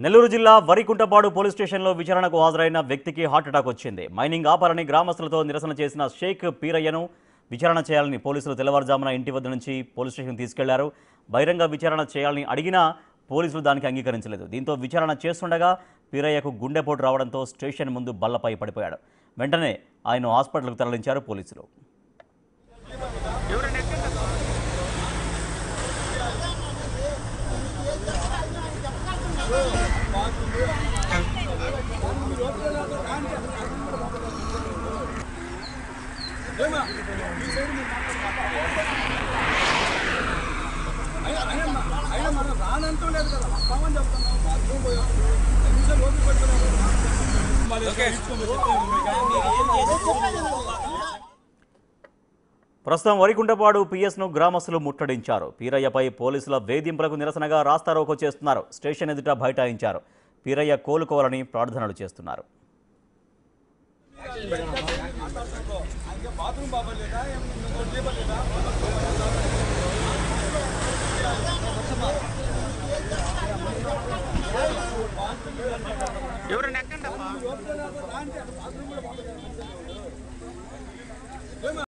నెల్లూరు జిల్లా వరికుంటపాడు పోలీస్ స్టేషన్లో విచారణకు హాజరైన వ్యక్తికి హార్ట్అటాక్ వచ్చింది. మైనింగ్ ఆపాలని గ్రామస్తులతో నిరసన చేసిన షేక్ పీరయ్యను విచారణ చేయాలని పోలీసులు తెల్లవారుజామున ఇంటి వద్ద నుంచి పోలీస్ స్టేషన్కి తీసుకెళ్లారు. బహిరంగ విచారణ చేయాలని అడిగినా పోలీసులు దానికి అంగీకరించలేదు. దీంతో విచారణ చేస్తుండగా పీరయ్యకు గుండెపోటు రావడంతో స్టేషన్ ముందు బల్లపై పడిపోయాడు. వెంటనే ఆయన హాస్పిటల్కు తరలించారు పోలీసులు. ప్రస్తుతం వరికుంటపాడు పిఎస్ను గ్రామస్తులు ముట్టడించారు. పీరయ్యపై పోలీసుల వేధింపులకు నిరసనగా రాస్తారోకో చేస్తున్నారు. స్టేషన్ ఎదుట బైఠాయించారు. పీరయ్య కోలుకోవాలని ప్రార్థనలు చేస్తున్నారు. ఎవరు